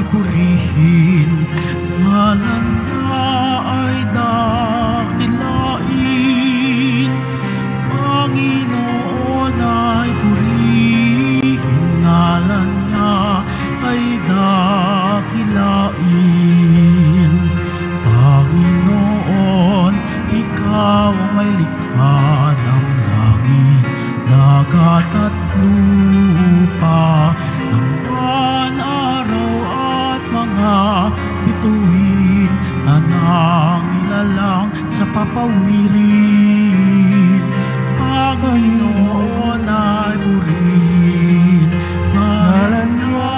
purihin, ngalan niya ay dakilain. Panginoon ay purihin, ngalan niya ay dakilain. Panginoon, ikaw ang may likha ng langit, dagat at lupa, ng buwan, araw at mga bituin, tanang ilalang sa papawirin. Panginoon ay purihin, ngalan niya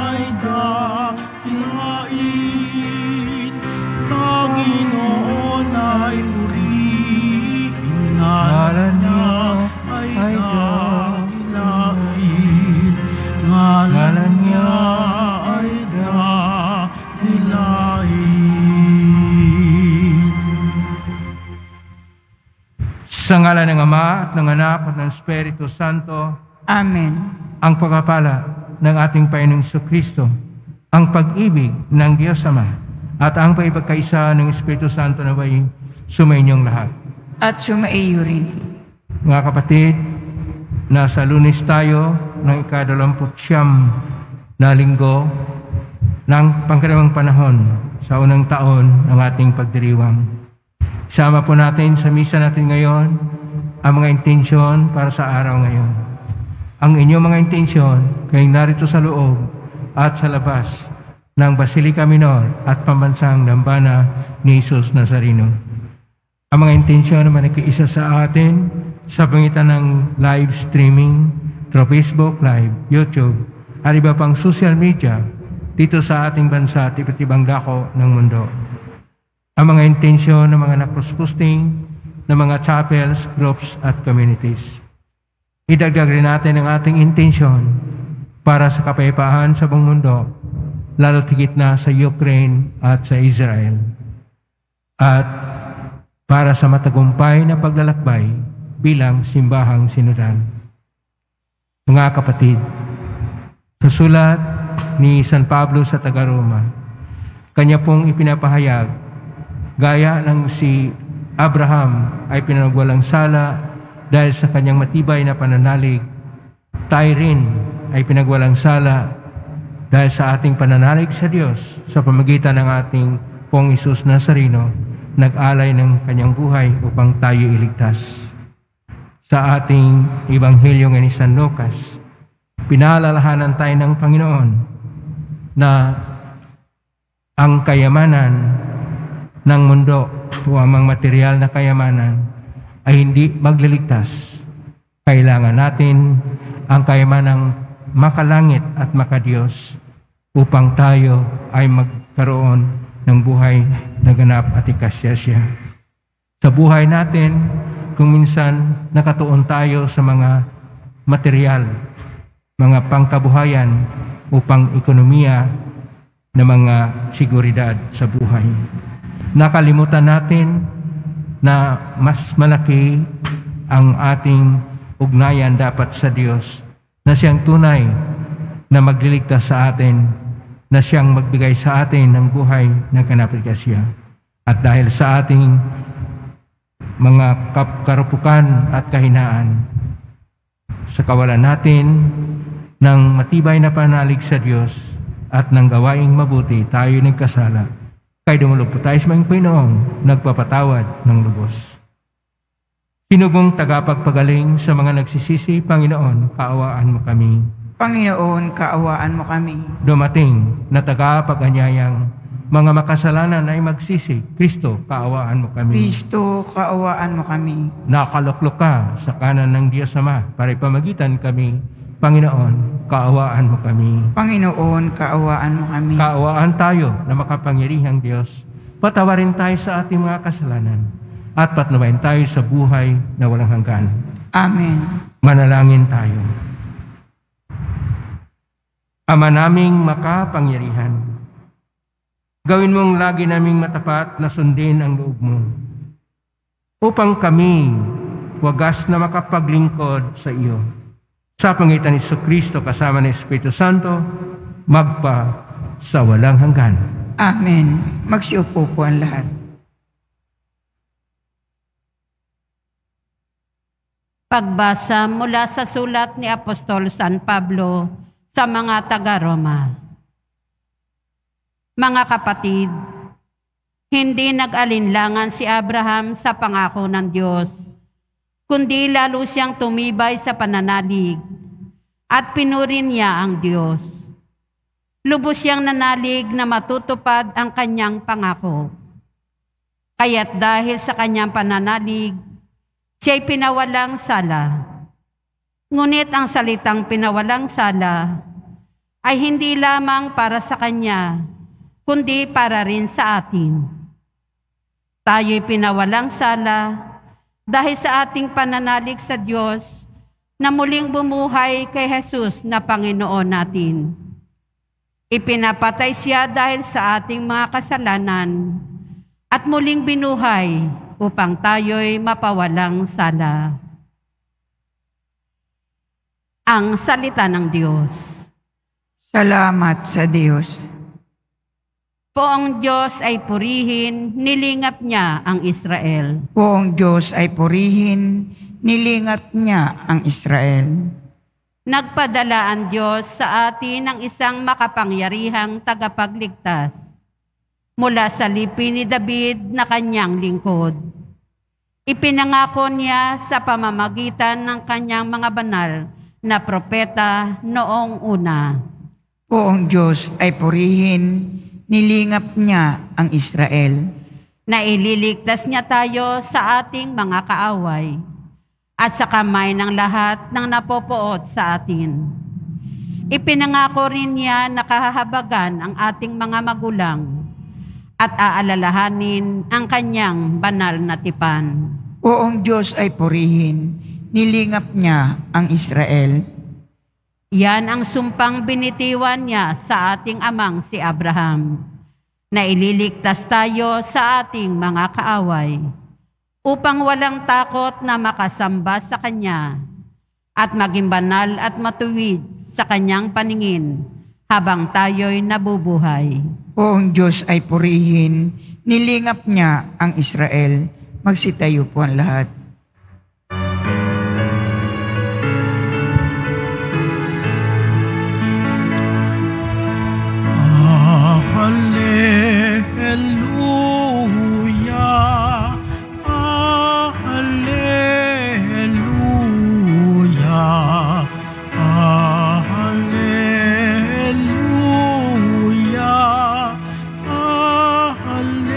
ay dakilain. Panginoon ay purihin, ngalan niya ay dakilain. Ngalan niya ay dakilain. Sa ngalan ng Ama at ng Anak at ng Espiritu Santo. Amen. Ang pagpapala ng ating Panginoong Jesucristo, ang pag-ibig ng Diyos Ama, at ang pagkakaisa ng Espiritu Santo naway sumainyong lahat. At sumaiyo rin. Mga kapatid, nasa Lunes tayo ng ika-29 na linggo ng pangkaraniwang panahon sa unang taon ng ating pagdiriwang. Sama po natin sa misa natin ngayon ang mga intensyon para sa araw ngayon. Ang inyong mga intensyon kayong narito sa loob at sa labas ng Basilica Minor at Pambansang Dambana ni Jesus Nazareno. Ang mga intensyon naman ay kaisa sa atin sa pangitan ng live streaming through Facebook Live, YouTube, at iba pang social media dito sa ating bansa at iba't ibang dako ng mundo. Ang mga intensyon ng mga nakross-posting ng mga chapels, groups at communities. Idagdag rin natin ang ating intensyon para sa kapayapaan sa buong mundo, lalo tigit na sa Ukraine at sa Israel. At para sa matagumpay na paglalakbay bilang simbahang sinudan. Mga kapatid, sa sulat ni San Pablo sa taga-Roma, kanya pong ipinapahayag, gaya ng si Abraham ay pinagwalang sala dahil sa kanyang matibay na pananalig, tayo rin ay pinagwalang sala dahil sa ating pananalig sa Diyos sa pamagitan ng ating Pong Hesus Nazareno, nag-alay ng kanyang buhay upang tayo iligtas. Sa ating Ebanghelyo ni San Lucas, pinaalalahanan tayo ng Panginoon na ang kayamanan ng mundo o amang material na kayamanan ay hindi magliligtas. Kailangan natin ang kayamanang makalangit at makadiyos upang tayo ay magkaroon ng buhay na ganap at ikasyasya. Sa buhay natin, kung minsan nakatuon tayo sa mga material, mga pangkabuhayan upang ekonomiya na mga seguridad sa buhay. Nakalimutan natin na mas malaki ang ating ugnayan dapat sa Diyos, na siyang tunay na magliligtas sa atin, na siyang magbigay sa atin ng buhay ng kanapikasya. At dahil sa ating mga karupukan at kahinaan, sa kawalan natin ng matibay na panalig sa Diyos at ng gawaing mabuti, tayo nagkasala. Kaya dumulog po tayo sa mga Panginoong nagpapatawad ng lubos. Sinubong tagapagpagaling sa mga nagsisisi, Panginoon, kaawaan mo kami. Panginoon, kaawaan mo kami. Dumating na tagapag-anyayang mga makasalanan ay magsisi, Kristo, kaawaan mo kami. Kristo, kaawaan mo kami. Nakaluklok ka sa kanan ng Diyos Ama para ipamagitan kami, Panginoon, kaawaan mo kami. Panginoon, kaawaan mo kami. Kaawaan tayo na makapangyarihang Diyos. Patawarin tayo sa ating mga kasalanan at patnubayan tayo sa buhay na walang hanggan. Amen. Manalangin tayo. Ama naming makapangyarihan, gawin mong lagi naming matapat na sundin ang loob mo, upang kami wagas na makapaglingkod sa iyo. Sa pangitan ni Jesucristo kasama ng Espiritu Santo, magpa sa walang hanggan. Amen. Magsiupo po ang lahat. Pagbasa mula sa sulat ni Apostol San Pablo sa mga taga-Roma. Mga kapatid, hindi nag-alinlangan si Abraham sa pangako ng Diyos, kundi lalo siyang tumibay sa pananalig at pinuri niya ang Diyos. Lubos siyang nanalig na matutupad ang kanyang pangako. Kaya't dahil sa kanyang pananalig, siya'y pinawalang sala. Ngunit ang salitang pinawalang sala ay hindi lamang para sa kanya, kundi para rin sa atin. Tayo'y pinawalang sala dahil sa ating pananalig sa Diyos na muling bumuhay kay Jesus na Panginoon natin. Ipinapatay siya dahil sa ating mga kasalanan at muling binuhay upang tayo'y mapawalang sala. Ang salita ng Diyos. Salamat sa Diyos. Poong Diyos ay purihin, nilingap niya ang Israel. Poong Diyos ay purihin, nilingap niya ang Israel. Nagpadala ang Diyos sa atin ng isang makapangyarihang tagapagligtas mula sa lipi ni David na kanyang lingkod. Ipinangako niya sa pamamagitan ng kanyang mga banal na propeta noong una. Poong Diyos ay purihin, nilingap niya ang Israel. Na ililigtas niya tayo sa ating mga kaaway at sa kamay ng lahat ng napopoot sa atin. Ipinangako rin niya na kahahabagan ang ating mga magulang at aalalahanin ang kanyang banal na tipan. Poong Diyos ay purihin, nilingap niya ang Israel. Yan ang sumpang binitiwan niya sa ating amang si Abraham, na ililigtas tayo sa ating mga kaaway, upang walang takot na makasamba sa Kanya at maging banal at matuwid sa Kanyang paningin habang tayo'y nabubuhay. Poong Diyos ay purihin, nilingap niya ang Israel. Magsitayo po ang lahat. Hallelujah, hallelujah, hallelujah, hallelujah.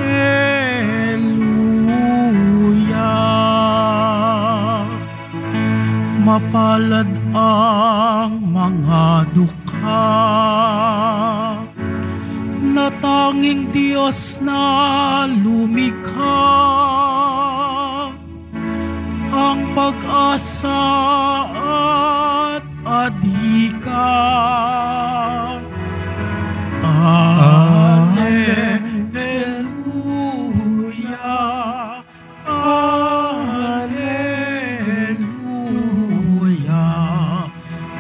Mapalad ang mga dukha na tanging Diyos na lumikha, ang pag-asa at adhika. Alleluia, alleluia,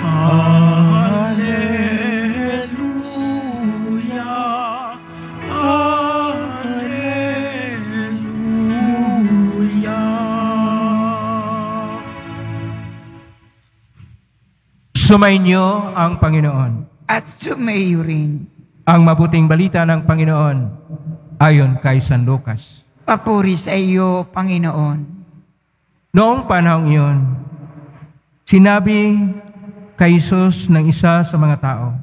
alleluia, alleluia. Sumainyo ang Panginoon. At sumayo rin. Ang mabuting balita ng Panginoon ayon kay San Lucas. Papuri sa iyo, Panginoon. Noong panahong iyon, sinabi kay Jesus ng isa sa mga tao,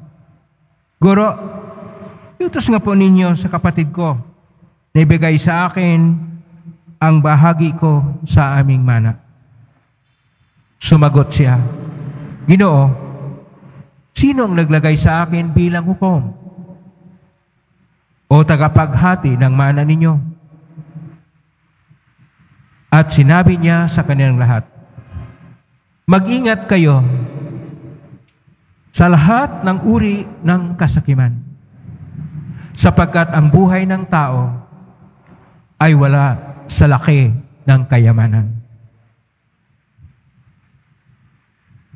Guro, iutos nga po ninyo sa kapatid ko na ibigay sa akin ang bahagi ko sa aming mana. Sumagot siya, Ginoo, sino ang naglagay sa akin bilang hukom o tagapaghati ng mana ninyo? At sinabi niya sa kanilang lahat, Mag-ingat kayo sa lahat ng uri ng kasakiman, sapagkat ang buhay ng tao ay wala sa laki ng kayamanan.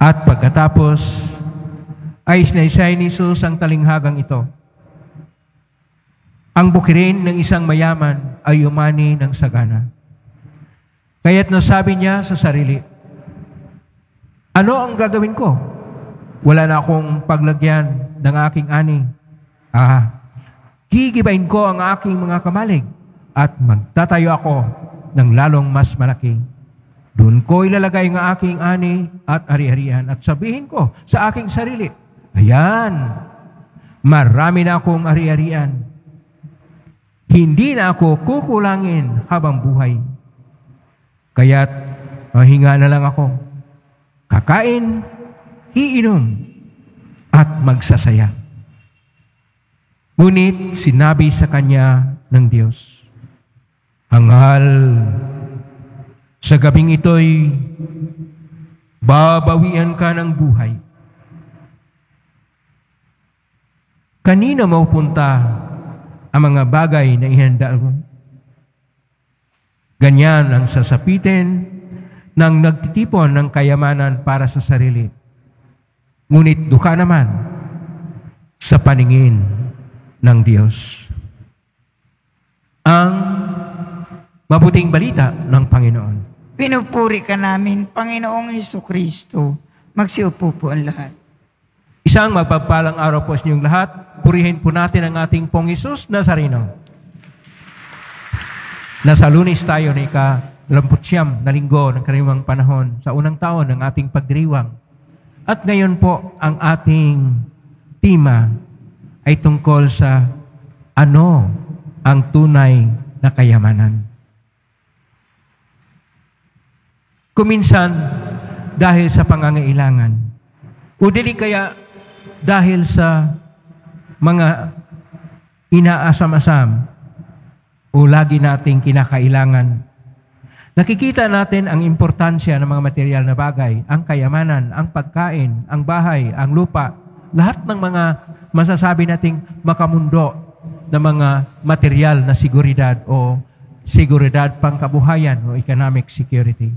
At pagkatapos ay sinaysay ni Jesus ang talinghagang ito Ang bukirin ng isang mayaman ay umani ng sagana. Kaya't nasabi niya sa sarili, ano ang gagawin ko? Wala na akong paglagyan ng aking ani. Gigibain ko ang aking mga kamalig at magtatayo ako ng lalong mas malaki. Doon ko ilalagay ang aking ani at ari-arian at sabihin ko sa aking sarili, ayan, marami na akong ari-arian. Hindi na ako kukulangin habang buhay. Kaya't mahinga na lang ako. Kakain, iinom, at magsasaya. Ngunit sinabi sa kanya ng Diyos, hangal, sa gabing ito'y babawian ka ng buhay. Kanino mapupunta ang mga bagay na ihanda mo? Ganyan ang sasapitin ng nagtitipon ng kayamanan para sa sarili. Ngunit dukha naman sa paningin ng Diyos. Ang mabuting balita ng Panginoon. Pinupuri ka namin, Panginoong Hesukristo. Magsiupo po ang lahat. Isang magpagpalang araw po sa inyong lahat. Purihin po natin ang ating Pong Hesus Nazareno. Nasa Lunes tayo na ika-29 na linggo ng karaniwang panahon sa unang taon ng ating pagdiriwang. At ngayon po, ang ating tema ay tungkol sa ano ang tunay na kayamanan. Kuminsan, dahil sa pangangailangan, o dili kaya dahil sa mga inaasam-asam o lagi nating kinakailangan, nakikita natin ang importansya ng mga material na bagay, ang kayamanan, ang pagkain, ang bahay, ang lupa, lahat ng mga masasabi nating makamundo na mga material na seguridad o seguridad pangkabuhayan o economic security.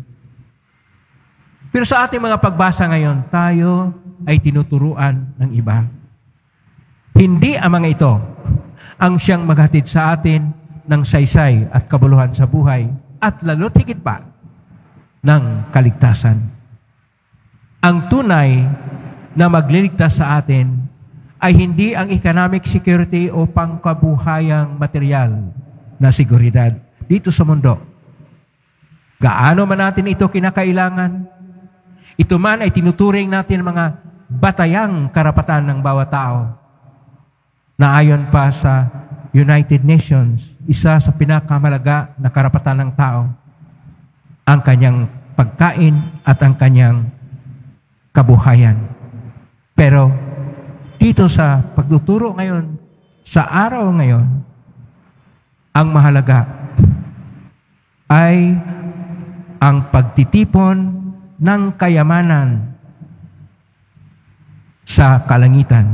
Pero sa ating mga pagbasa ngayon, tayo ay tinuturuan ng iba. Hindi ang mga ito ang siyang maghatid sa atin ng saysay at kabuluhan sa buhay at lalo't higit pa ng kaligtasan. Ang tunay na magliligtas sa atin ay hindi ang economic security o pangkabuhayang material na seguridad dito sa mundo. Gaano man natin ito kinakailangan, ito man ay tinuturing natin mga batayang karapatan ng bawat tao na ayon pa sa United Nations, isa sa pinakamalaga na karapatan ng tao, ang kanyang pagkain at ang kanyang kabuhayan. Pero dito sa pagtuturo ngayon, sa araw ngayon, ang mahalaga ay ang pagtitipon ng kayamanan sa kalangitan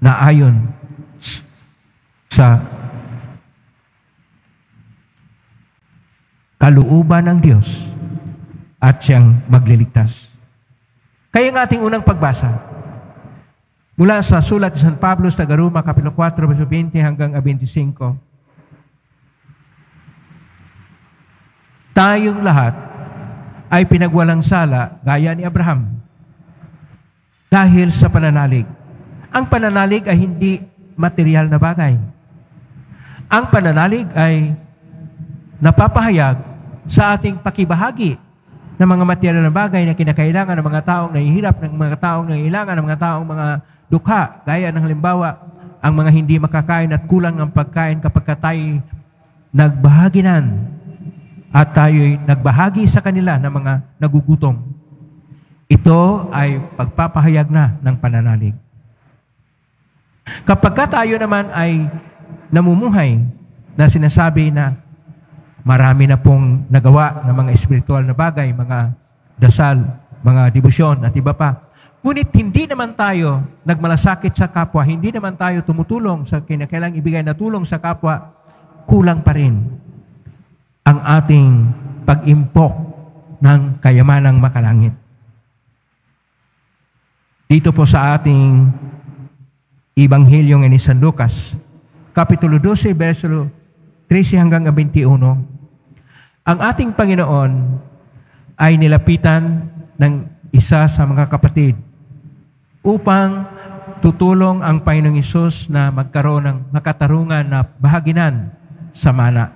na ayon sa kalooban ng Diyos at siyang magliligtas. Kaya ang ating unang pagbasa mula sa sulat ni San Pablo sa Taga-Roma, Kapitulo 4, verso 20 hanggang 25. Tayong lahat ay pinagwalang sala gaya ni Abraham dahil sa pananalig. Ang pananalig ay hindi material na bagay. Ang pananalig ay napapahayag sa ating pakibahagi ng mga material na bagay na kinakailangan ng mga taong nahihirap, ng mga taong nangailangan, ng mga taong mga dukha. Gaya ng halimbawa, ang mga hindi makakain at kulang ng pagkain kapag tayo nagbahaginan at tayo'y nagbahagi sa kanila ng mga nagugutom. Ito ay pagpapahayag na ng pananalig. Kapag tayo naman ay namumuhay na sinasabi na marami na pong nagawa ng mga espiritual na bagay, mga dasal, mga debosyon at iba pa. Ngunit hindi naman tayo nagmalasakit sa kapwa, hindi naman tayo tumutulong sa kinakailangang ibigay na tulong sa kapwa, kulang pa rin ang ating pag-impok ng kayamanang makalangit. Dito po sa ating Ebanghelyo ni San Lucas, Kapitulo 12, verso 13 hanggang 21, ang ating Panginoon ay nilapitan ng isa sa mga kapatid upang tutulong ang Panginoong Hesus na magkaroon ng makatarungan na bahaginan sa mana.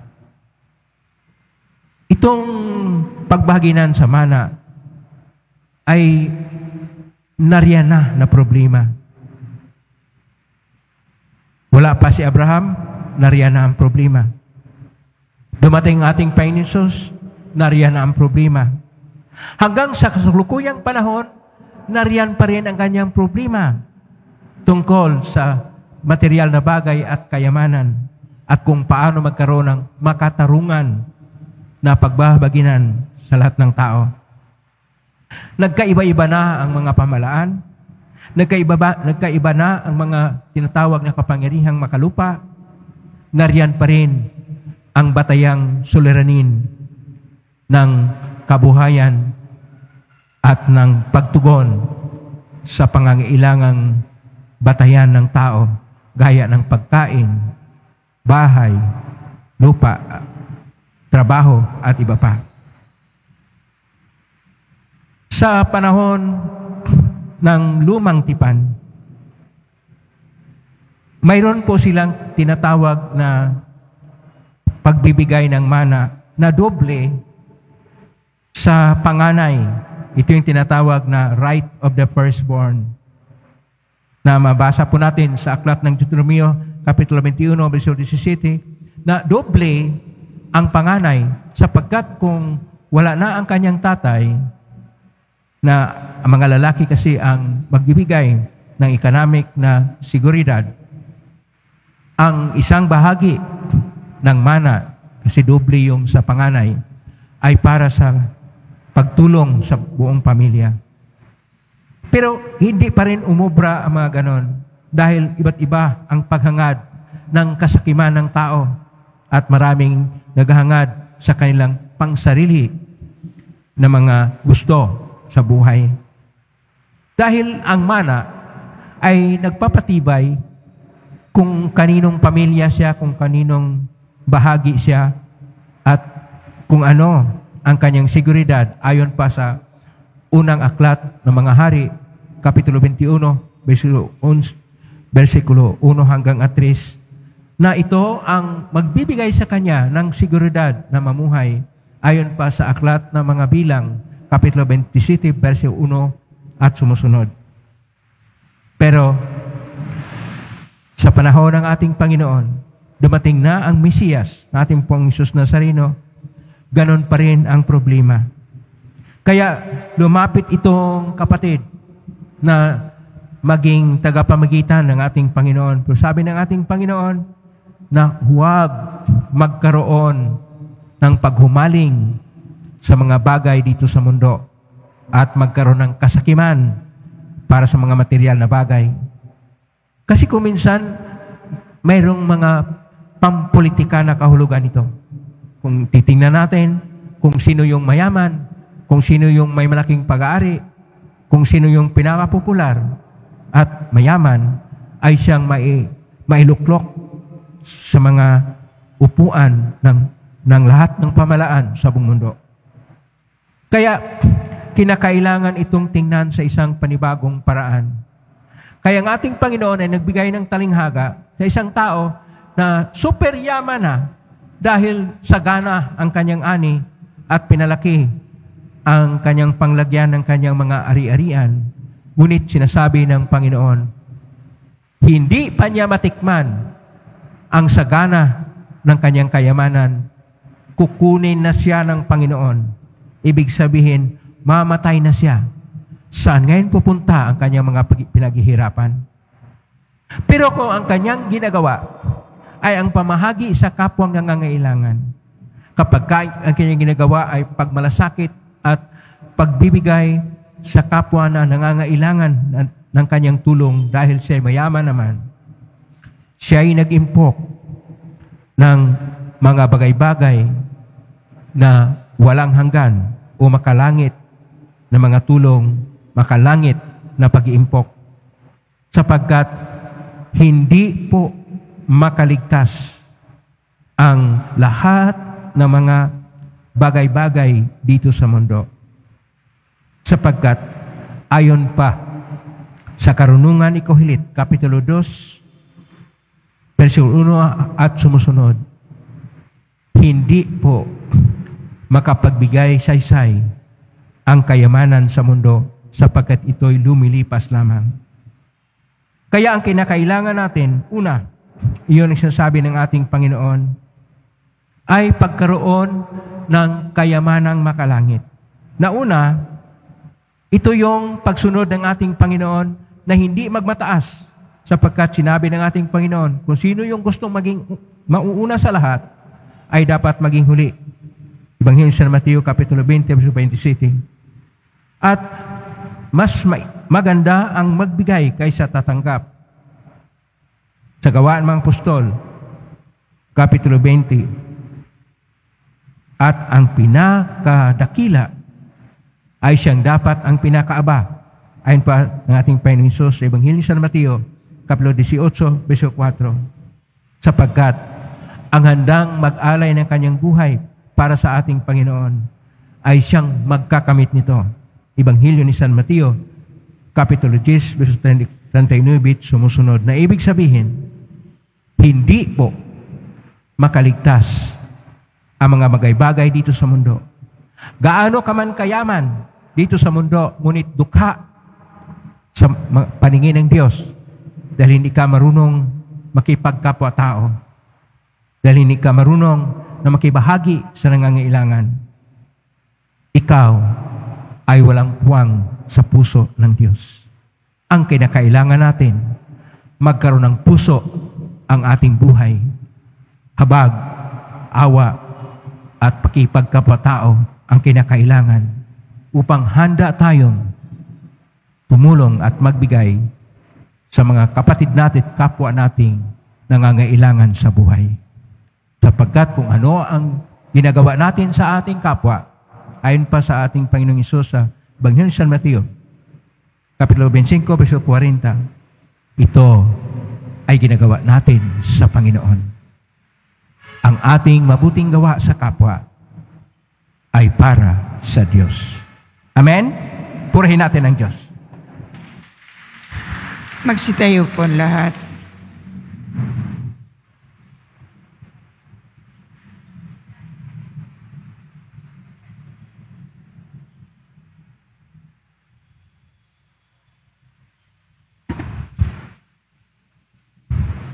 Itong pagbahaginan sa mana ay nariyan na problema. Wala pa si Abraham, nariyan na ang problema. Dumating ang ating Panginoong Hesus, nariyan na ang problema. Hanggang sa kasalukuyang panahon, nariyan pa rin ang kanyang problema tungkol sa material na bagay at kayamanan at kung paano magkaroon ng makatarungan na pagbabaginan sa lahat ng tao. Nagkaiba-iba na ang mga pamalaan, nagkaiba na ang mga tinatawag na kapangyarihang makalupa, nariyan pa rin ang batayang suliranin ng kabuhayan at ng pagtugon sa pangangailangang batayan ng tao gaya ng pagkain, bahay, lupa, trabaho at iba pa. Sa panahon ng lumang tipan, mayroon po silang tinatawag na pagbibigay ng mana na doble sa panganay. Ito yung tinatawag na right of the firstborn na mabasa po natin sa aklat ng Deuteronomio, Kapitulo 21, verso 17, na doble ang panganay sapagkat kung wala na ang kanyang tatay, na ang mga lalaki kasi ang magbibigay ng economic na seguridad, ang isang bahagi ng mana, kasi doble yung sa panganay, ay para sa pagtulong sa buong pamilya. Pero hindi pa rin umubra ang mga ganon dahil iba't iba ang paghangad ng kasakiman ng tao at maraming naghahangad sa kanilang pangsarili na mga gusto sa buhay. Dahil ang mana ay nagpapatibay kung kaninong pamilya siya, kung kaninong bahagi siya, at kung ano ang kanyang seguridad ayon pa sa unang aklat ng mga hari, Kapitulo 21, versikulo 1 hanggang 3, na ito ang magbibigay sa kanya ng seguridad na mamuhay ayon pa sa aklat ng mga bilang, Kapitulo 27, verso 1 at sumusunod. Pero sa panahon ng ating Panginoon, dumating na ang Mesiyas, ating pong Hesus Nazareno, ganon pa rin ang problema. Kaya lumapit itong kapatid na maging tagapamagitan ng ating Panginoon. Pero sabi ng ating Panginoon na huwag magkaroon ng paghumaling sa mga bagay dito sa mundo at magkaroon ng kasakiman para sa mga material na bagay. Kasi kung minsan, mayroong mga pampolitika na kahulugan ito. Kung titingnan natin kung sino yung mayaman, kung sino yung may malaking pag-aari, kung sino yung pinakapopular at mayaman, ay siyang mailuklok sa mga upuan ng lahat ng pamalaan sa buong mundo. Kaya, kinakailangan itong tingnan sa isang panibagong paraan. Kaya ang ating Panginoon ay nagbigay ng talinghaga sa isang tao na super yaman na dahil sagana ang kanyang ani at pinalaki ang kanyang panglagyan ng kanyang mga ari-arian. Ngunit sinasabi ng Panginoon, hindi pa niya matikman ang sagana ng kanyang kayamanan, kukunin na siya ng Panginoon. Ibig sabihin, mamatay na siya. Saan ngayon pupunta ang kanyang mga pinaghihirapan? Pero kung ang kanyang ginagawa ay ang pamahagi sa kapwang nangangailangan, kapag ang kanyang ginagawa ay pagmalasakit at pagbibigay sa kapwa na nangangailangan ng kanyang tulong dahil siya ay mayaman naman, siya ay nag-impok ng mga bagay-bagay na walang hanggan o makalangit na mga tulong, makalangit na pag-iimpok. Sapagkat hindi po makaligtas ang lahat ng mga bagay-bagay dito sa mundo. Sapagkat ayon pa sa Karunungan ni Kohelet, Kapitulo 2, versikulo 1 at sumusunod, hindi po makapagbigay saysay ang kayamanan sa mundo sapagkat ito'y lumilipas lamang. Kaya ang kinakailangan natin, una, iyon ang sinasabi ng ating Panginoon, ay pagkaroon ng kayamanang makalangit. Na una, ito yung pagsunod ng ating Panginoon na hindi magmataas sapagkat sinabi ng ating Panginoon, kung sino yung gustong maging mauuna sa lahat, ay dapat maging huli. Ebanghelyo ni San Mateo, Kapitulo 20, verso 27. At mas maganda ang magbigay kaysa tatanggap. Sa Gawaan mga Apostol, Kapitulo 20, at ang pinakadakila ay siyang dapat ang pinakaaba. Ayon pa ng ating Panginoon Hesus sa Ebanghelyo ni San Mateo, Kapitulo 18, verso 4. Sapagkat ang handang mag-alay ng kanyang buhay para sa ating Panginoon ay siyang magkakamit nito. Ebanghelyo ni San Mateo, Kapitulo 10, verso 39, sumusunod. Na ibig sabihin, hindi po makaligtas ang mga bagay-bagay dito sa mundo. Gaano ka man kayaman dito sa mundo, ngunit dukha sa paningin ng Diyos dahil hindi ka marunong makipagkapwa-tao, dahil hindi ka marunong na makibahagi sa nangangailangan. Ikaw ay walang puwang sa puso ng Diyos. Ang kinakailangan natin, magkaroon ng puso ang ating buhay. Habag, awa, at pakipagkapwa-tao ang kinakailangan upang handa tayong tumulong at magbigay sa mga kapatid natin at kapwa nating nangangailangan sa buhay. Sapagkat kung ano ang ginagawa natin sa ating kapwa, ayon pa sa ating Panginoong Hesus sa Ebanghelyo ni San Mateo, Kapitulo 25, verso 40, ito ay ginagawa natin sa Panginoon. Ang ating mabuting gawa sa kapwa ay para sa Diyos. Amen? Purihin natin ang Diyos. Magsitayo po lahat.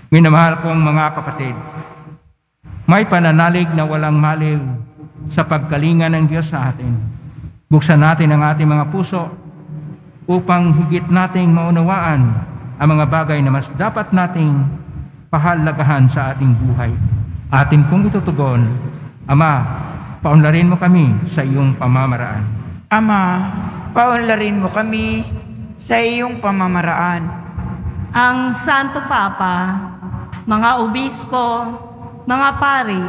Minamahal kong mga kapatid, may pananalig na walang maliw sa pagkalinga ng Diyos sa atin. Buksan natin ang ating mga puso upang higit nating maunawaan ang mga bagay na mas dapat nating pahalagahan sa ating buhay. Atin pong itutugon, Ama, paunlarin mo kami sa iyong pamamaraan. Ama, paunlarin mo kami sa iyong pamamaraan. Ang Santo Papa, mga obispo, mga pari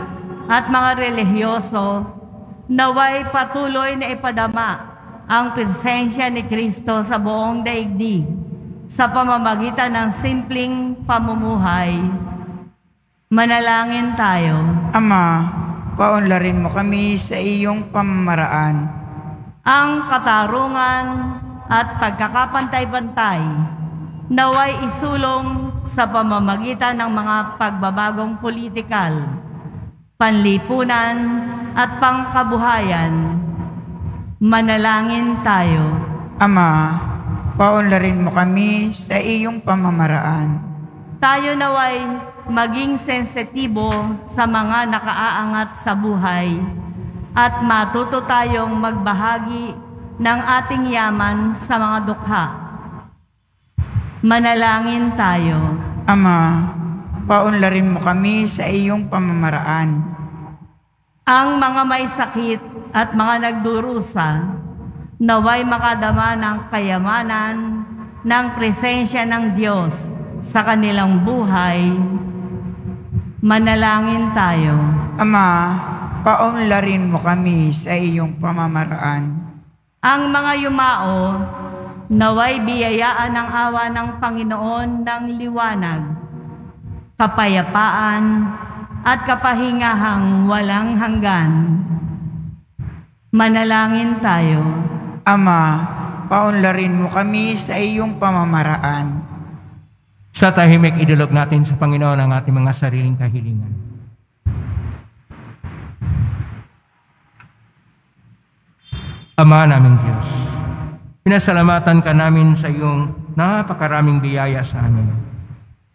at mga relihiyoso, naway patuloy na ipadama ang presensya ni Kristo sa buong daigdig sa pamamagitan ng simpleng pamumuhay. Manalangin tayo. Ama, paunlarin mo kami sa iyong pamamaraan. Ang katarungan at pagkakapantay-pantay naway isulong sa pamamagitan ng mga pagbabagong politikal, panlipunan at pangkabuhayan. Manalangin tayo. Ama, paunlarin mo kami sa iyong pamamaraan. Tayo naway maging sensitibo sa mga nakaaangat sa buhay at matuto tayong magbahagi ng ating yaman sa mga dukha. Manalangin tayo. Ama, paunlarin mo kami sa iyong pamamaraan. Ang mga may sakit at mga nagdurusa, naway makadama ng kayamanan ng presensya ng Diyos sa kanilang buhay. Manalangin tayo. Ama, paunlarin mo kami sa iyong pamamaraan. Ang mga yumao, naway biyayaan ng awa ng Panginoon ng liwanag. kapayapaan, at kapahingahang walang hanggan. Manalangin tayo. Ama, paunlarin mo kami sa iyong pamamaraan. Sa tahimik, idulog natin sa Panginoon ang ating mga sariling kahilingan. Ama naming Diyos, pinasalamatan ka namin sa iyong napakaraming biyaya sa amin.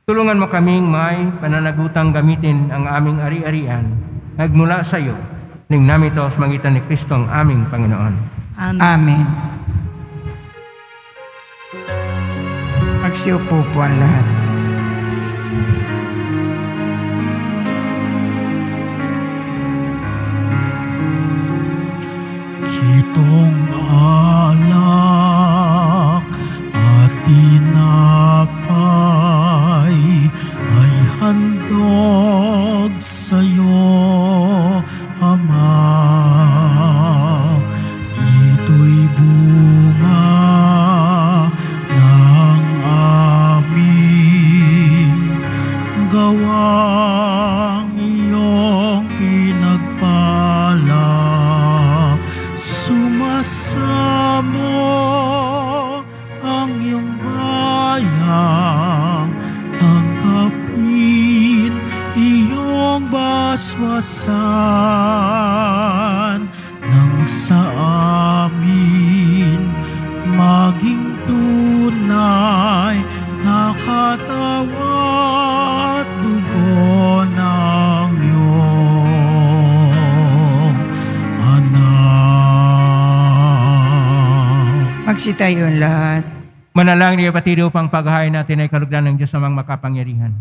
Tulungan mo kaming may pananagutang gamitin ang aming ari-arian nagmula sa iyo. Ning namin ito sa magitan ni Kristo ang aming Panginoon. Amen. Amen. Magsiupo po ang lahat. Kitong alak at tinapay ay handog sa'yo, Ama. Ito'y bunga ng aming gawang iyong pinagpala. Sumasamo ang iyong bayang, tanggapin iyong baswasan nang sa amin maging tunay na katawan at dugo ng iyong anak. Magsitayo ang lahat. Manalangin niyo kapatid upang paghahain natin ay kalugdan ng Diyos amang makapangyarihan.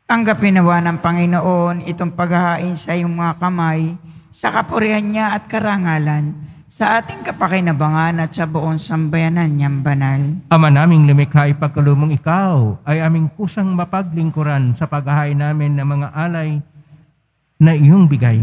Tanggapin nawa ng Panginoon itong paghahain sa iyong mga kamay, sa kapurihan niya at karangalan, sa ating kapakinabangan at sa buong sambayanan niyang banal. Ama naming lumikha, ipagkalumong ikaw ay aming kusang mapaglingkuran sa paghahain namin ng mga alay na iyong bigay,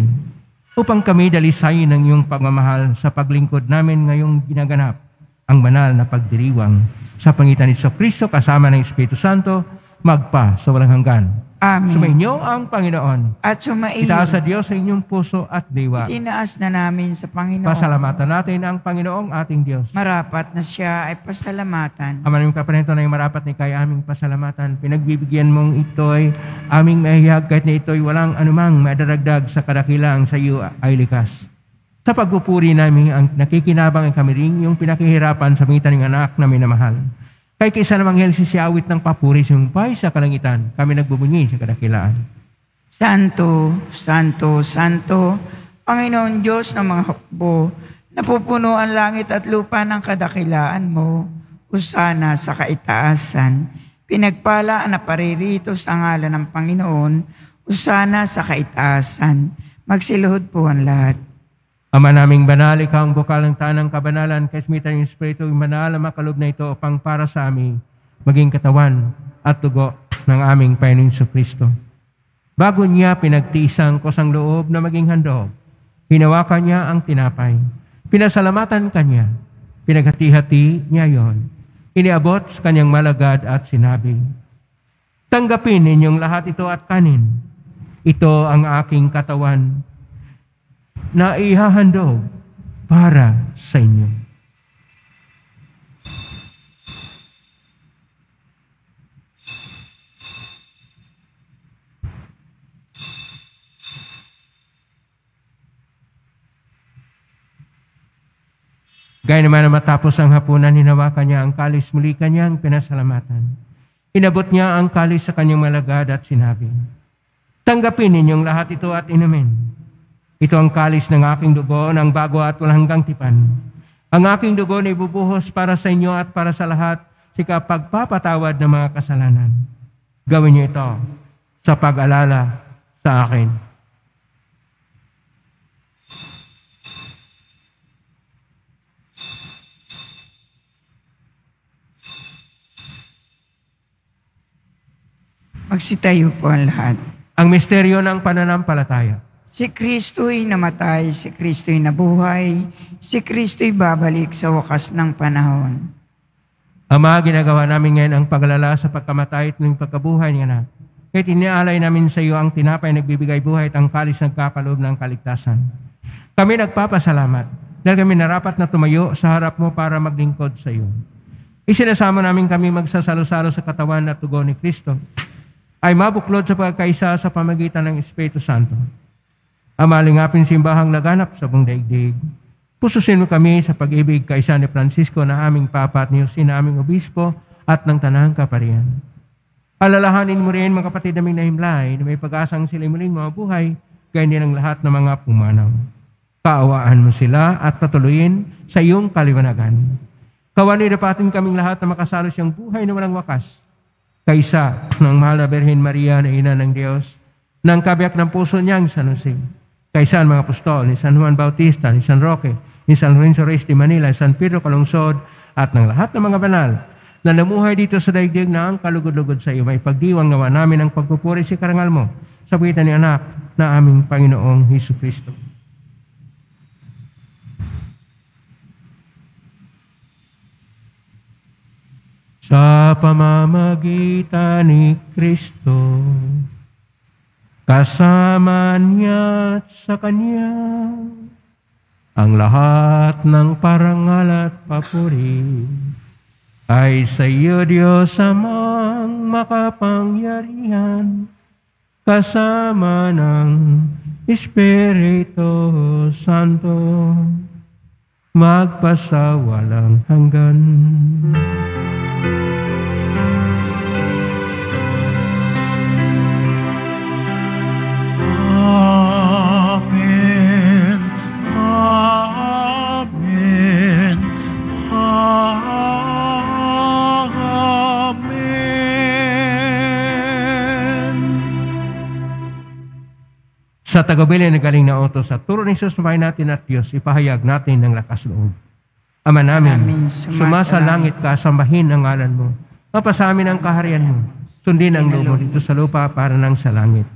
upang kami dalisayin ng iyong pagmamahal sa paglingkod namin ngayong ginaganap ang banal na pagdiriwang sa pangitan ni Kristo kasama ng Espiritu Santo, magpa sa walang hanggan. Amen. Sumainyo ang Panginoon. At sumaiyo, Itaas sa Diyos sa inyong puso at diwa. itinaas na namin sa Panginoon. Pasalamatan natin ang Panginoong ating Diyos. Marapat na siya ay pasalamatan. Ama naming kapanito na yung marapat ni kay aming pasalamatan. Pinagbibigyan mong ito'y aming mahihag kahit na ito'y walang anumang madaragdag sa kadakilang sa iyo ay likas. Sa pagpupuri namin ang nakikinabang ang kami rin yung pinakihirapan sa mitan ng anak na minamahal. Kay kaysa namang hel si awit ng papuri sumpay sa kalangitan, kami nagbubunyi sa kadakilaan. Santo, Santo, Santo, Panginoon Diyos ng mga hukbo, napupuno ang langit at lupa ng kadakilaan mo, usana sa kaitaasan. Pinagpala ang naparirito sa ngalan ng Panginoon, usana sa kaitaasan. Magsiluhod po ang lahat. Ama naming banal, ikaw ang bukal ng tanang kabanalan, kasmitan ng Espiritu, manal ang makalob na ito upang para sa amin, maging katawan at tugo ng aming Panginoong Kristo. Bago niya pinagtiisang kusang loob na maging handog, hinawakan niya ang tinapay, pinasalamatan kanya, pinaghati-hati niya yon, iniabot sa kanyang malagad at sinabi, tanggapin ninyong lahat ito at kanin. Ito ang aking katawan na ihahandog para sa inyo. Gaya naman na matapos ang hapunan, hinawakan niya ang kalis, muli kanyang pinasalamatan. Inabot niya ang kalis sa kanyang malagad at sinabi, tanggapin ninyong lahat ito at inumin. Ito ang kalis ng aking dugo ng bago at walang hanggang tipan. Ang aking dugo na ibubuhos para sa inyo at para sa lahat sa pagpapatawad ng mga kasalanan. Gawin niyo ito sa pag-alala sa akin. Magsitayo po ang lahat. Ang misteryo ng pananampalataya. Si Kristo'y namatay, si Kristo'y nabuhay, si Kristo'y babalik sa wakas ng panahon. Ama, ginagawa namin ngayon ang pag-alala sa pagkamatay at ng pagkabuhay niya na. Kahit inialay namin sa iyo ang tinapay nagbibigay buhay at ang kalis nagkapaloob ng kaligtasan. Kami nagpapasalamat dahil kami narapat na tumayo sa harap mo para maglingkod sa iyo. Isinasama namin kami magsasalo-salo sa katawan at tugo ni Kristo ay mabuklod sa pagkaisa sa pamagitan ng Espiritu Santo. Ang malingapin simbahang laganap sa buong daigdig. Pususin mo kami sa pag-ibig kaisa ni Francisco na aming Papa at ni Jose na aming Obispo at ng Tanang Kaparian. Alalahanin mo rin mga kapatid naming nahimlay na may pag-asang sila'y muling mabuhay gaya din ang lahat ng mga pumanaw. Kaawaan mo sila at patuloyin sa iyong kaliwanagan. Kawani dapatin kaming lahat na makasalo siyang buhay na walang wakas. Kaisa ng mahal na Birhen Maria na ina ng Diyos, ng kabiyak ng puso niyang San Jose, kaisa ang mga apostol ni San Juan Bautista, ni San Roque, ni San Lorenzo Reyes de Manila, San Pedro Calungsod, at ng lahat ng mga banal na namuhay dito sa daigdig na ang kalugod-lugod sa iyo. May pagdiwang nawa namin ang pagpupuri si karangal mo sa pagitan ni anak na aming Panginoong Hesus-Kristo. Sa pamamagitan ni Kristo, kasama niya at sa Kanya, ang lahat ng parangal at papuri ay sa iyo, Diyos Amang makapangyarihan, kasama ng Espiritu Santo, magpasawalang hanggan. Amen. Amen. Amen. Sa tagubilin na galing na utos at turo ni Jesus na natin at Diyos, ipahayag natin ng lakas loob. Ama namin, sumasalangit ka, sambahin ang ngalan mo. Mapasamin ang kaharian mo. Sundin ang loob mo dito sa lupa para nang sa langit.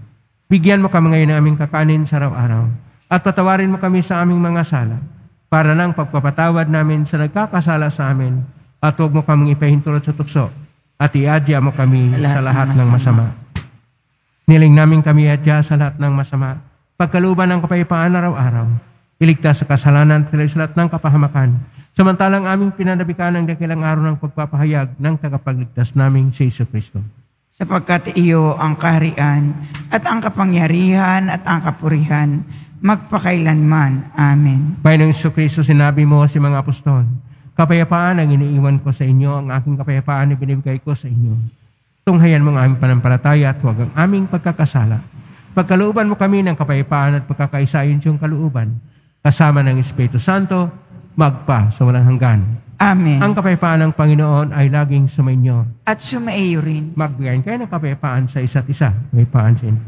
Bigyan mo kami ngayon ng aming kakanin sa araw-araw at patawarin mo kami sa aming mga sala para nang pagpapatawad namin sa nagkakasala sa amin at huwag mo kaming ipahintulot sa tukso at iadya mo kami sa lahat ng masama. Niling namin kami iadya sa lahat ng masama, pagkaluban ng kapayapaan araw-araw, iligtas sa kasalanan at sa lahat ng kapahamakan, samantalang aming pinanabikan ng dakilang araw ng pagpapahayag ng tagapagligtas naming si Jesucristo. Sapagkat iyo ang kaharian at ang kapangyarihan at ang kapurihan magpakailanman. Amen. Panginoong Jesucristo, sinabi mo sa mga apostol, kapayapaan ang iniiwan ko sa inyo, ang aking kapayapaan na binibigay ko sa inyo. Tunghayan mo ang aming panampalataya at huwag ang aming pagkakasala. Pagkalooban mo kami ng kapayapaan at pagkakaisayin siyong kalooban, kasama ng Espiritu Santo, magpa sa walang hanggan. Amen. Ang kapayapaan ng Panginoon ay laging sumainyo. At sumaiyo rin. Magbigayin kayo ng kapayapaan sa isa't isa. Kapayapaan sa inyo.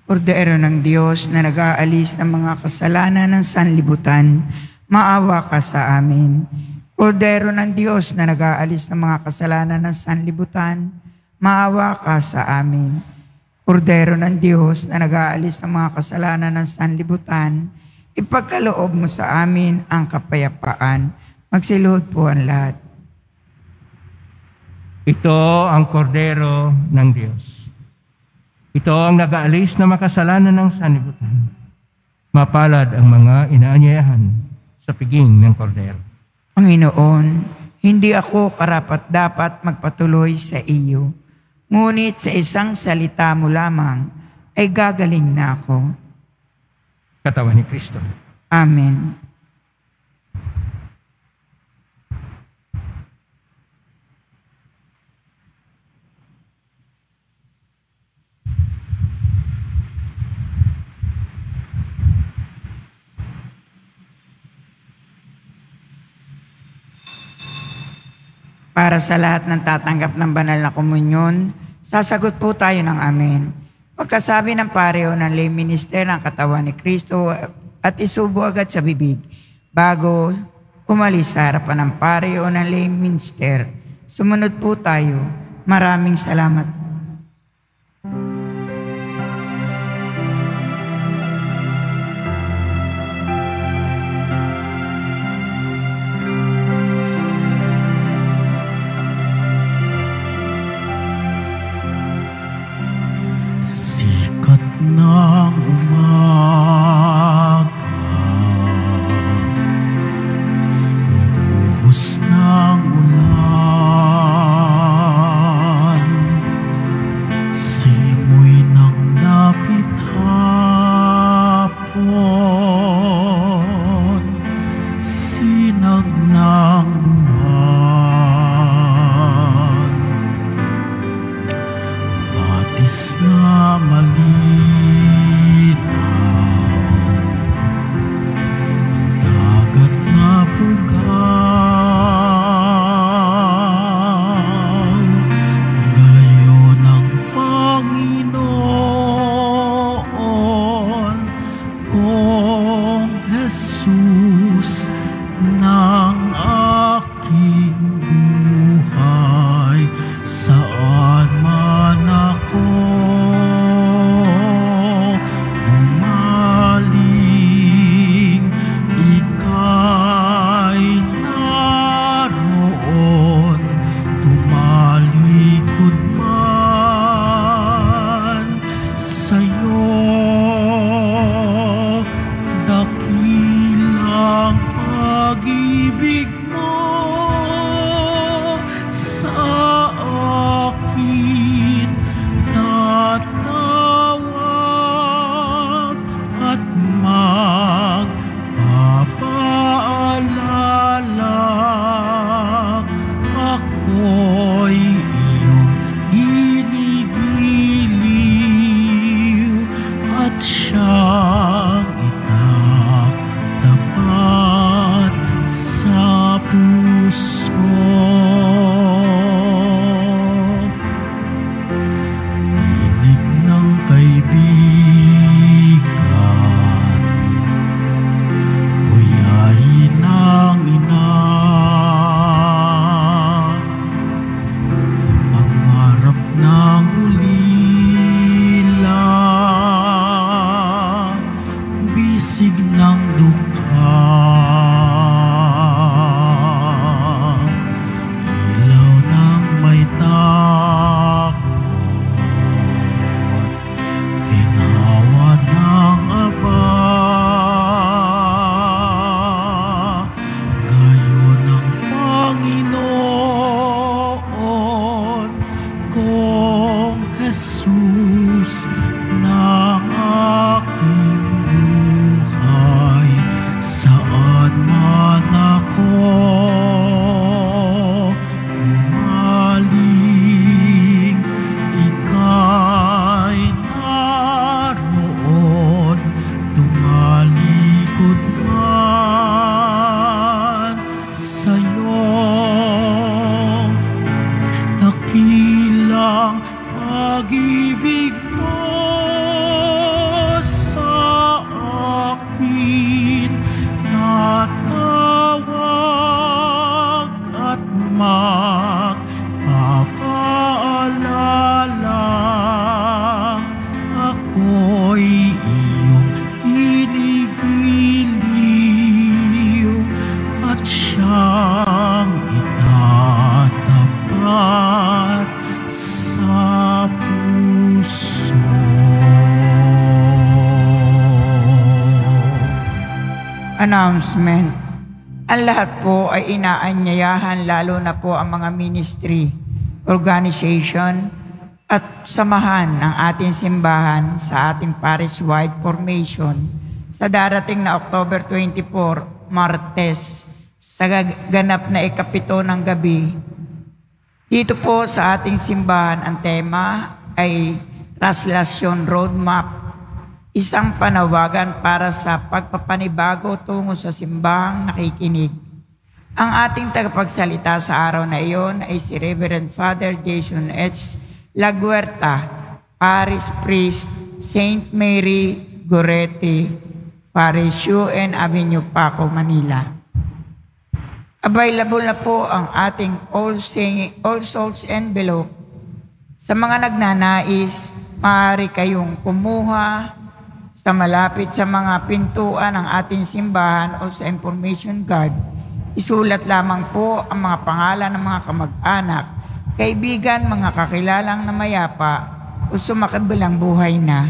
Kordero ng Diyos na nag-aalis ng mga kasalanan ng sanlibutan, maawa ka sa amin. Kordero ng Diyos na nag-aalis ng mga kasalanan ng sanlibutan, maawa ka sa amin. Kordero ng Diyos na nag-aalis ng mga kasalanan ng sanlibutan, ipagkaloob mo sa amin ang kapayapaan. Magsiluhod po ang lahat. Ito ang kordero ng Diyos. Ito ang nag-aalis na makasalanan ng sanlibutan. Mapalad ang mga inaanyayahan sa piging ng kordero. Panginoon, hindi ako karapat-dapat magpatuloy sa iyo. Ngunit sa isang salita mo lamang ay gagaling na ako. Katawan ni Kristo. Amen. Para sa lahat ng tatanggap ng banal na komunyon, sasagot po tayo ng amen. Pagkasabi ng pareo ng lay minister ng katawan ni Kristo at isubo agad sa bibig bago umalis sa harapan ng pareo ng lay minister. Sumunod po tayo. Maraming salamat. sa'yo, dakilang pag-ibig mo sa akin, natawag at magpapaalala, ako'y iyong ginigiliw at siyang itatapat sa puso. Announcement. Ang lahat po ay inaanyayahan, lalo na po ang mga ministry, organization, at samahan ng ating simbahan sa ating parish-wide formation sa darating na October 24, Martes, sa ganap na ikapito ng gabi. Dito po sa ating simbahan, ang tema ay Translation Roadmap, isang panawagan para sa pagpapanibago tungo sa simbahang nakikinig. Ang ating tagapagsalita sa araw na iyon ay si Reverend Father Jason H. Laguerta, Parish Priest, St. Mary Goretti, Parish UN Avenue, Paco, Manila. Available na po ang ating All Souls envelope. Sa mga nagnanais, maaari kayong kumuha sa malapit sa mga pintuan ng ating simbahan o sa information card. Isulat lamang po ang mga pangalan ng mga kamag-anak, kaibigan, mga kakilalang na mayapa o sumakabilang buhay na.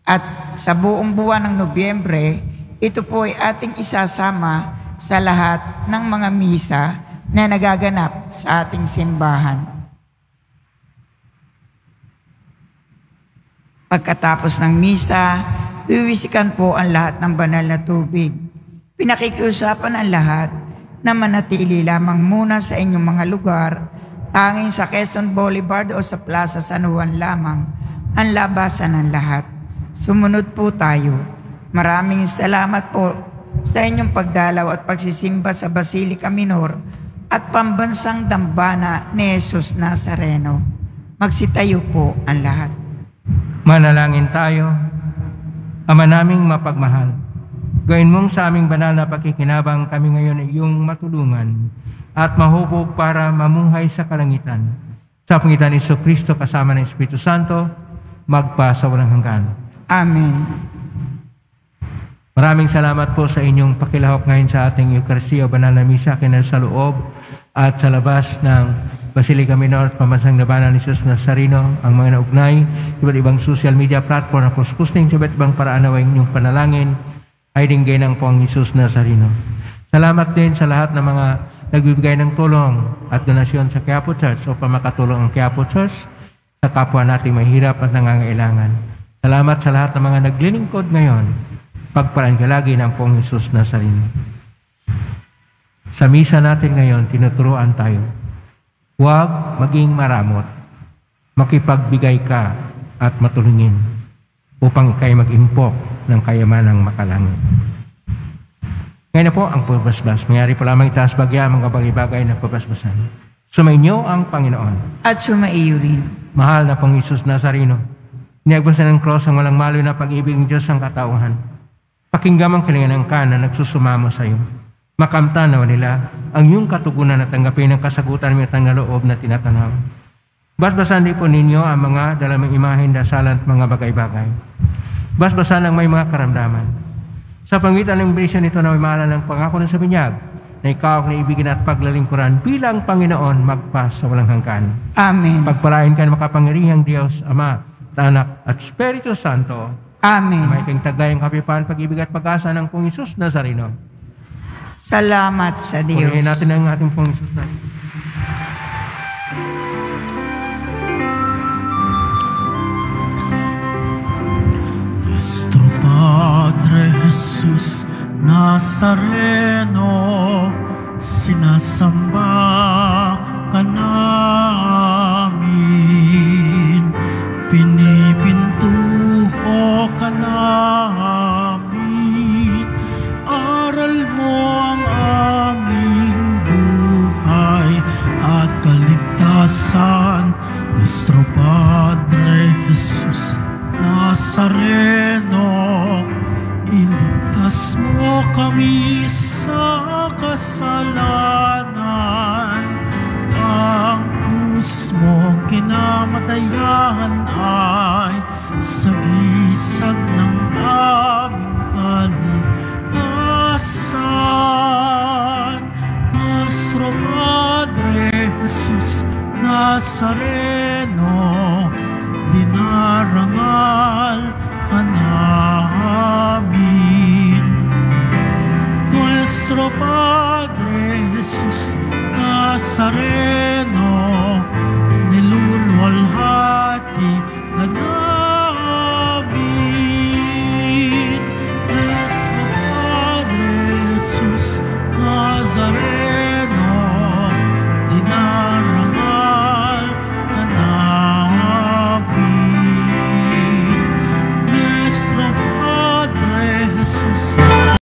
At sa buong buwan ng Nobyembre, ito po ay ating isasama sa lahat ng mga misa na nagaganap sa ating simbahan. Pagkatapos ng misa, wiwisikan po ang lahat ng banal na tubig. Pinakikiusapan ang lahat na manatili lamang muna sa inyong mga lugar, tanging sa Quezon Boulevard o sa Plaza San Juan lamang ang labasan ng lahat. Sumunod po tayo. Maraming salamat po sa inyong pagdalaw at pagsisimba sa Basilica Minor at Pambansang Dambana ni Jesus Nazareno. Magsitayo po ang lahat. Manalangin tayo. Ama naming mapagmahal, gawin mong sa aming banal na pakikinabang kami ngayon ay iyong matulungan at mahubog para mamuhay sa kalangitan. Sa pangitan ni Jesucristo kasama ng Espiritu Santo, magpa sa walang hanggan. Amen. Maraming salamat po sa inyong pakilahok ngayon sa ating Eucharistia o Banal na Misa kinal sa loob at sa labas ng Basilica Minor at Pambansang Dambana ni Jesus Nazareno, ang mga naugnay, iba't ibang social media platform na puspusting sa iba't ibang paraan na inyong panalangin ay dinggay ng pong Jesus Nazareno. Salamat din sa lahat ng mga nagbibigay ng tulong at donasyon sa Quiapo Church o pamakatulong ang Quiapo Church sa kapwa nating mahirap at nangangailangan. Salamat sa lahat ng mga naglilingkod ngayon. Pagpalaan ka lagi ng pong Jesus Nazareno. Sa misa natin ngayon, tinuturuan tayo. Huwag maging maramot, makipagbigay ka at matulungin upang ikay mag-impok ng kayamanang makalangit. Ngayon na po ang pagbasbas. Mayari po lamang itaas bagya ang mga bagay-bagay na pagbasbasan. Sumainyo ang Panginoon. At sumaiyo rin. Mahal na pong Jesus Nazareno, inagbasan ng cross ang walang malo na pag-ibig ng Diyos ang katauhan. Pakinggan ang kalinganan ka na nagsusumamo sa iyo. Makamtan naman nila ang iyong katugunan at tanggapin ang kasagutan ng itang loob na tinatanaw. Basbasan din po ninyo ang mga dalamang imahen, dasalan at mga bagay-bagay. Basbasan ang may mga karamdaman. Sa pangitan ng benisyon nito na may maalala ng pangako ng sa binyag, na ikaw ang naibigin at paglalingkuran bilang Panginoon magpa sa walang hanggan. Amen. Pagpalain ka ng makapangyarihang Diyos, Ama, Anak at Espiritu Santo. Amen. May kang taglay ang kapipan, pag-ibig at pag-asa ng pong Jesus Nazareno. Salamat sa Diyos. Purihin natin ang ating pong Jesus Nazareno. Nuestro Padre Jesus Nazareno, sinasamba ka namin, pinipintuho ka namin, aral mo ang aming buhay. Nuestro Padre Jesus Nazareno, iligtas mo kami sa kasalanan. Ang krus mo kinamatayan ay sagisag ng aming kaligtasan. Nuestro Padre Jesus Nazareno, dinarangal ka namin. Nuestro Padre Jesus Nazareno,